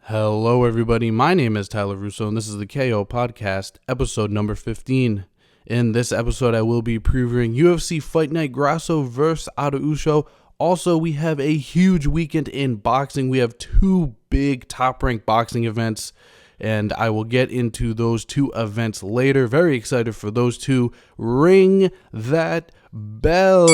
Hello, everybody. My name is Tyler Russo, and this is the KO Podcast, episode number 15. In this episode, I will be previewing UFC Fight Night Grasso vs. Araujo. Also, we have a huge weekend in boxing. We have two big top-ranked boxing events, and I will get into those two events later. Very excited for those two. Ring that bell.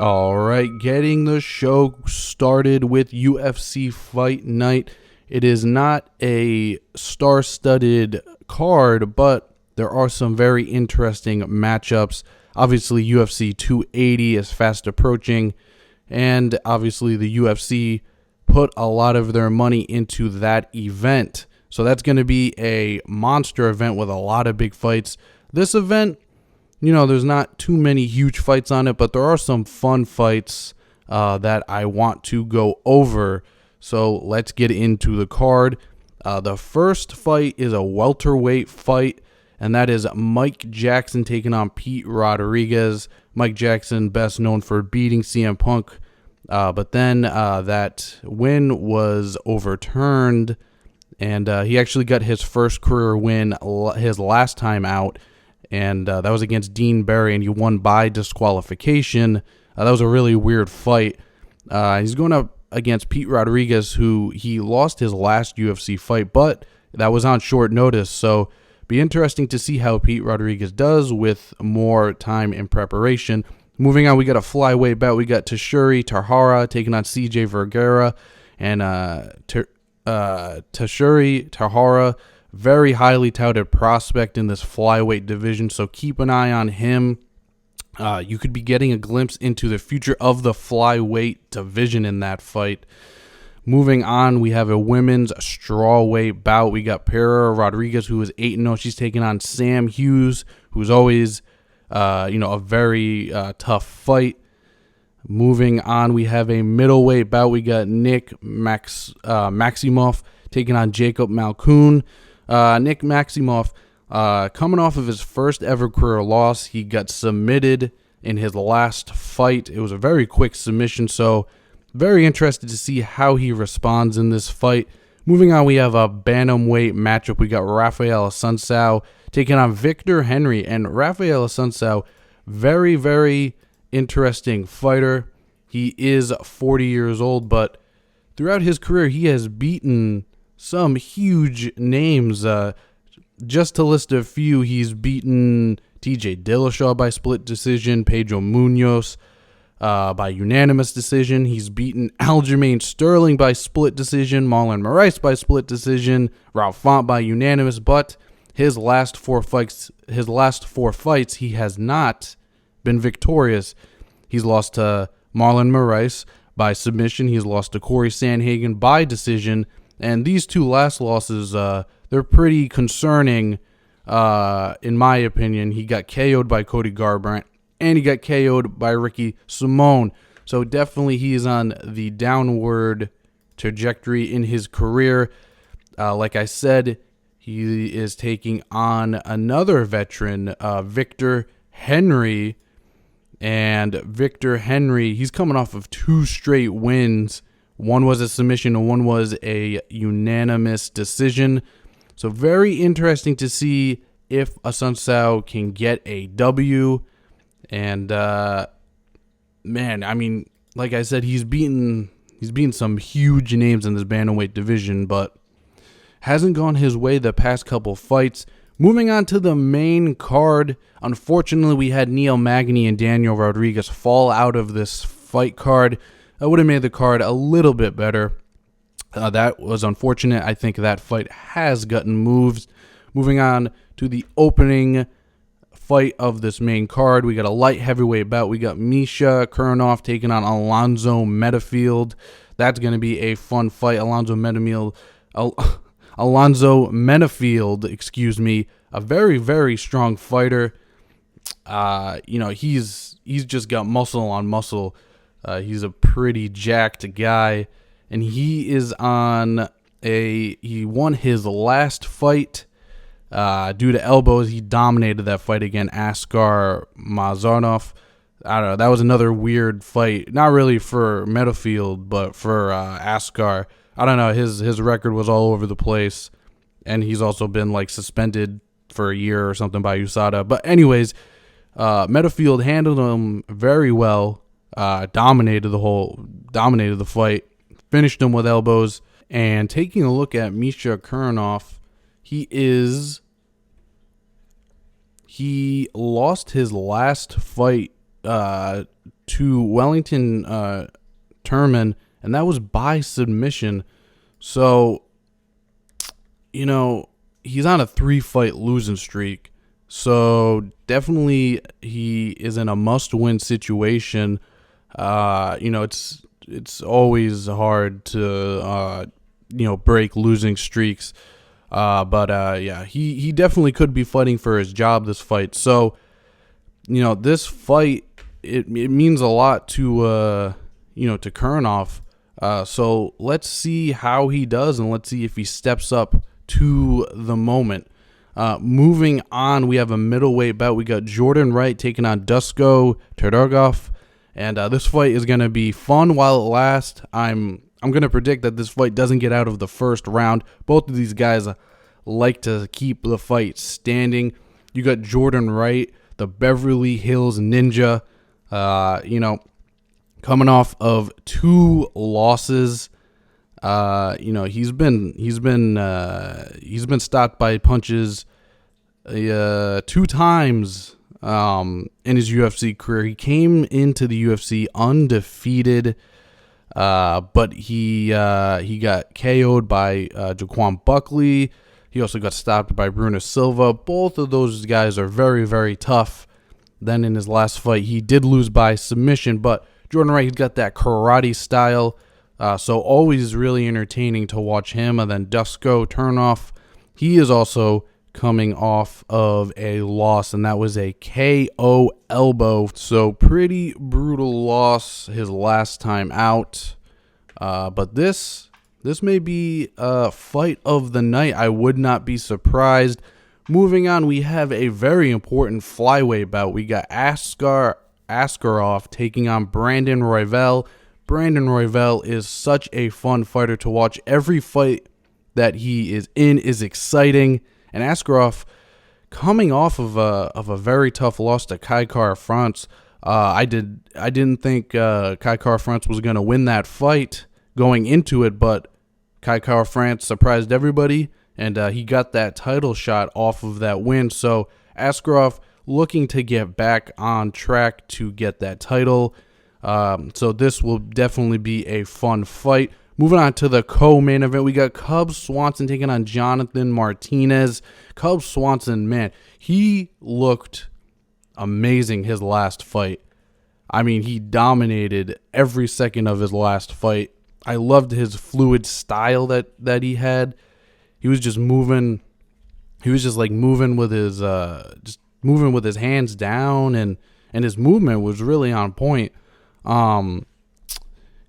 All right, getting the show started with UFC Fight Night. It is not a star-studded card, but there are some very interesting matchups. Obviously, UFC 280 is fast approaching, and obviously the UFC put a lot of their money into that event. So that's going to be a monster event with a lot of big fights. This event, there's not too many huge fights on it, but there are some fun fights that I want to go over. So let's get into the card. The first fight is a welterweight fight, and that is Mike Jackson taking on Pete Rodriguez. Mike Jackson, best known for beating CM Punk, but then that win was overturned, and he actually got his first career win his last time out. And that was against Dean Barry, and he won by disqualification. That was a really weird fight. He's going up against Pete Rodriguez, who he lost his last UFC fight, but that was on short notice. So be interesting to see how Pete Rodriguez does with more time in preparation. Moving on, we got a flyweight bout. We got Tashuri Tahara taking on CJ Vergara. And Tashuri Tahara, very highly touted prospect in this flyweight division, so keep an eye on him. You could be getting a glimpse into the future of the flyweight division in that fight. Moving on, we have a women's strawweight bout. We got Pereira Rodriguez, who is 8-0. She's taking on Sam Hughes, who's always, a very tough fight. Moving on, we have a middleweight bout. We got Nick Maximov taking on Jacob Malkoun. Nick Maximov, coming off of his first ever career loss, he got submitted in his last fight. It was a very quick submission, so very interested to see how he responds in this fight. Moving on, we have a bantamweight matchup. We got Rafael Assunção taking on Victor Henry, and Rafael Assunção, very, very interesting fighter. He is 40 years old, but throughout his career, he has beaten some huge names. Just to list a few, he's beaten TJ Dillashaw by split decision, Pedro Munoz by unanimous decision. He's beaten Aljamain Sterling by split decision, Marlon Moraes by split decision, Ralph Font by unanimous. But his last four fights, he has not been victorious. He's lost to Marlon Moraes by submission. He's lost to Corey Sandhagen by decision. And these two last losses, they're pretty concerning, in my opinion. He got KO'd by Cody Garbrandt, and he got KO'd by Ricky Simone. So definitely he is on the downward trajectory in his career. Like I said, he is taking on another veteran, Victor Henry. And Victor Henry, he's coming off of two straight wins. One was a submission and one was a unanimous decision. So very interesting to see if Assunção can get a W. And, like I said, he's beaten some huge names in this bantamweight division, but hasn't gone his way the past couple fights. Moving on to the main card, unfortunately, we had Neil Magny and Daniel Rodriguez fall out of this fight card. I would have made the card a little bit better. That was unfortunate. I think that fight has gotten moved. Moving on to the opening fight of this main card, we got a light heavyweight bout. We got Misha Kurinov taking on Alonzo Menifield. That's going to be a fun fight. Alonzo Menifield, a very, very strong fighter. He's just got muscle on muscle. He's a pretty jacked guy, and he won his last fight due to elbows. He dominated that fight against Askar Mazarnov. I don't know. That was another weird fight. Not really for Menifield, but for Askar. I don't know, his record was all over the place, and he's also been like suspended for a year or something by USADA. But anyways, Metafield handled him very well, dominated the fight, finished him with elbows. And taking a look at Misha Kurnoff, he lost his last fight to Wellington Turman, and that was by submission. So, you know, he's on a 3-fight losing streak. So definitely he is in a must-win situation. You know, it's always hard to break losing streaks. But yeah, he definitely could be fighting for his job this fight. So, you know, this fight it means a lot to to Kurnoff. So let's see how he does, and let's see if he steps up to the moment. Moving on, we have a middleweight bout. We got Jordan Wright taking on Dusko Todorov, and this fight is going to be fun while it lasts. I'm going to predict that this fight doesn't get out of the first round. Both of these guys like to keep the fight standing. You got Jordan Wright, the Beverly Hills Ninja, coming off of 2 losses. He's been stopped by punches 2 times in his UFC career. He came into the UFC undefeated, but he got KO'd by Jaquan Buckley. He also got stopped by Bruno Silva. Both of those guys are very, very tough. Then in his last fight, he did lose by submission, but Jordan Wright, he's got that karate style. So always really entertaining to watch him. And then Dusko Turnoff, he is also coming off of a loss, and that was a KO elbow. So pretty brutal loss his last time out. But this may be a fight of the night. I would not be surprised. Moving on, we have a very important flyweight bout. We got Askarov taking on Brandon Royval. Brandon Royval is such a fun fighter to watch. Every fight that he is in is exciting. And Askarov, coming off of a very tough loss to Kai Kara-France, I didn't think Kai Kara-France was going to win that fight going into it, but Kai Kara-France surprised everybody, and he got that title shot off of that win. So Askarov looking to get back on track to get that title. So this will definitely be a fun fight. Moving on to the co-main event, we got Cub Swanson taking on Jonathan Martinez. Cub Swanson, man, he looked amazing his last fight. I mean, he dominated every second of his last fight. I loved his fluid style that he had. He was just moving. He was just like moving with his hands down, and his movement was really on point.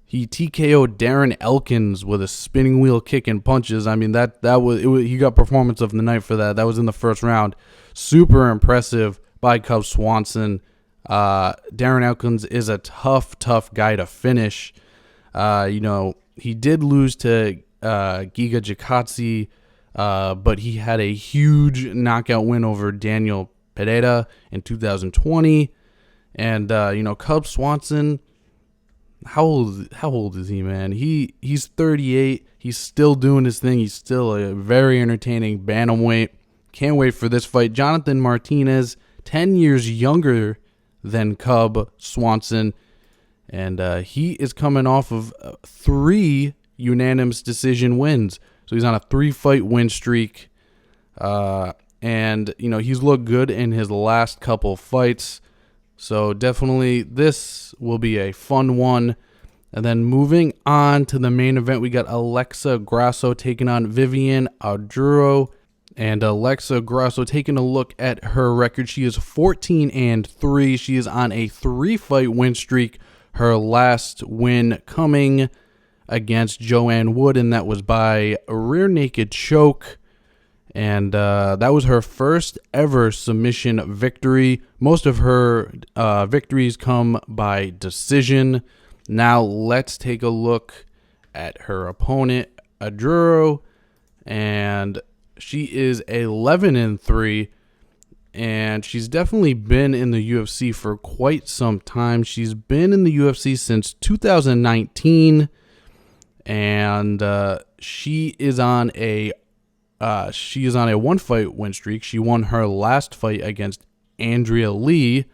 He TKO'd Darren Elkins with a spinning wheel kick and punches. I mean, he got performance of the night for that. That was in the first round. Super impressive by Cub Swanson. Darren Elkins is a tough guy to finish. He did lose to Giga Jikatsi, but he had a huge knockout win over Daniel Pereira in 2020. And Cub Swanson, how old is he, man? He's 38. He's still doing his thing. He's still a very entertaining bantamweight. Can't wait for this fight. Jonathan Martinez, 10 years younger than Cub Swanson, and he is coming off of 3 unanimous decision wins. So he's on a 3-fight win streak, and he's looked good in his last couple fights. So definitely this will be a fun one. And then moving on to the main event, we got Alexa Grasso taking on Vivian Alduro. And Alexa Grasso, taking a look at her record, she is 14-3. She is on a 3-fight win streak. Her last win coming against Joanne Wood, and that was by a rear naked choke. And that was her first ever submission victory. Most of her victories come by decision. Now let's take a look at her opponent, Aduro, and she is 11-3, and she's definitely been in the UFC for quite some time. She's been in the UFC since 2019, and she is on a 1-fight win streak. She won her last fight against Andrea Lee,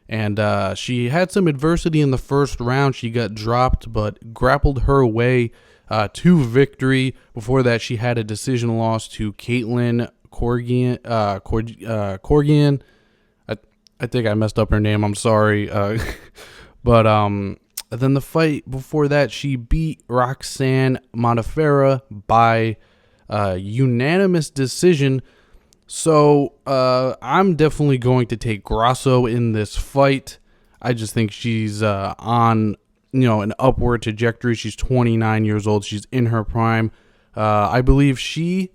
and she had some adversity in the first round. She got dropped, but grappled her way to victory. Before that, she had a decision loss to Caitlin Corgian. I think I messed up her name. I'm sorry. But then the fight before that, she beat Roxanne Modafferi by unanimous decision. So I'm definitely going to take Grasso in this fight. I just think she's on an upward trajectory. She's 29 years old. She's in her prime. I believe she's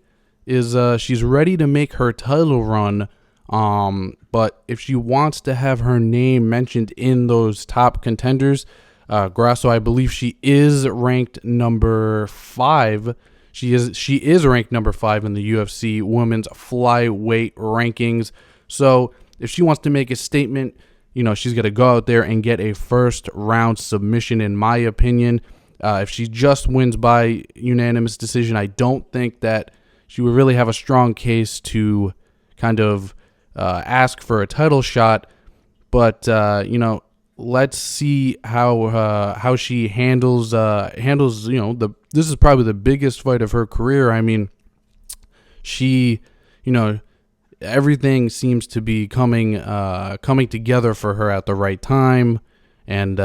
ready to make her title run. But if she wants to have her name mentioned in those top contenders, Grasso, I believe she is ranked number 5. She is ranked number 5 in the UFC women's flyweight rankings. So if she wants to make a statement, she's got to go out there and get a first round submission, in my opinion. If she just wins by unanimous decision, I don't think that she would really have a strong case to kind of ask for a title shot. But let's see how she handles this is probably the biggest fight of her career. I mean, she everything seems to be coming together for her at the right time, and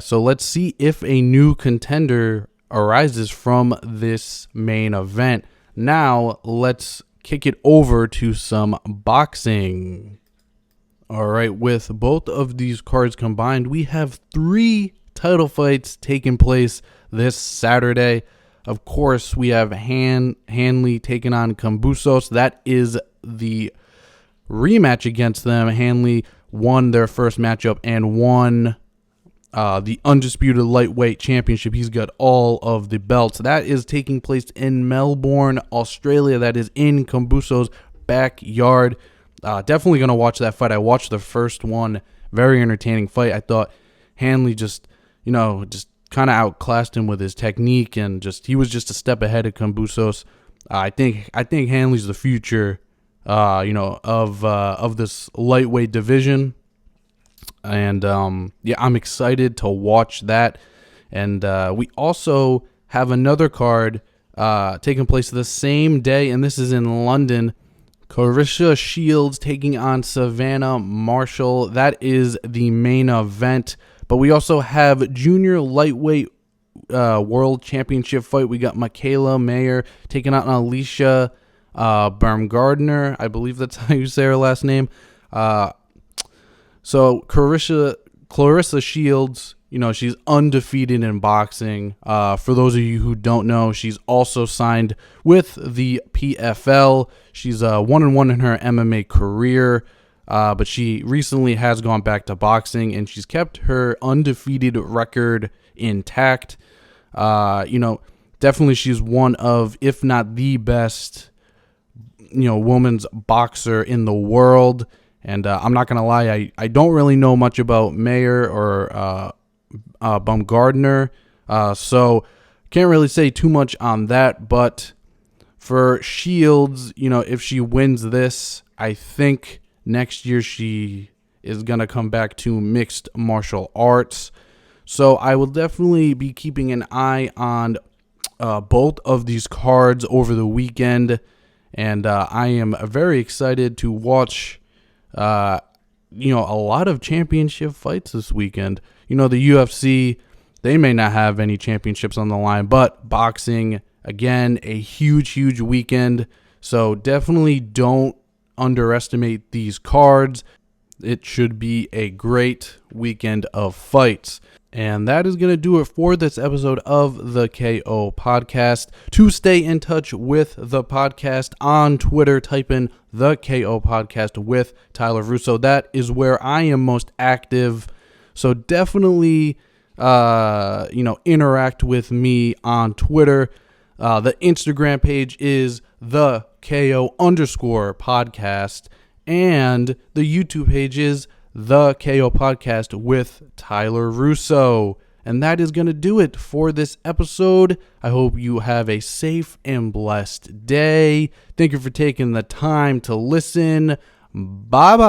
so let's see if a new contender arises from this main event. Now let's kick it over to some boxing. All right, with both of these cards combined, we have 3 title fights taking place this Saturday. Of course, we have Haney taking on Kambosos. That is the rematch against them. Haney won their first matchup and won the Undisputed Lightweight Championship. He's got all of the belts. That is taking place in Melbourne, Australia. That is in Kambosos' backyard. Definitely going to watch that fight. I watched the first one. Very entertaining fight. I thought Haney just kind of outclassed him with his technique, and he was just a step ahead of Kambosos. I think Hanley's the future, of this lightweight division, and I'm excited to watch that. And we also have another card taking place the same day, and this is in London. Clarissa Shields taking on Savannah Marshall. That is the main event. But we also have junior lightweight world championship fight. We got Michaela Mayer taking on Alicia Baumgardner. I believe that's how you say her last name. So Clarissa Shields, she's undefeated in boxing. For those of you who don't know, she's also signed with the PFL. She's 1-1 in her MMA career. But she recently has gone back to boxing, and she's kept her undefeated record intact. Definitely she's one of, if not the best, women's boxer in the world. And I'm not going to lie, I don't really know much about Mayer or Baumgardner, so can't really say too much on that. But for Shields, if she wins this, I think next year she is going to come back to mixed martial arts. So I will definitely be keeping an eye on both of these cards over the weekend. And I am very excited to watch, a lot of championship fights this weekend. The UFC, they may not have any championships on the line, but boxing, again, a huge weekend. So definitely don't underestimate these cards. It should be a great weekend of fights. And that is going to do it for this episode of the KO Podcast. To stay in touch with the podcast on Twitter, type in the KO Podcast with Tyler Russo. That is where I am most active. So definitely interact with me on Twitter. The Instagram page is the KO_podcast, and the YouTube page is the KO Podcast with Tyler Russo. And that is going to do it for this episode. I hope you have a safe and blessed day. Thank you for taking the time to listen. Bye-bye.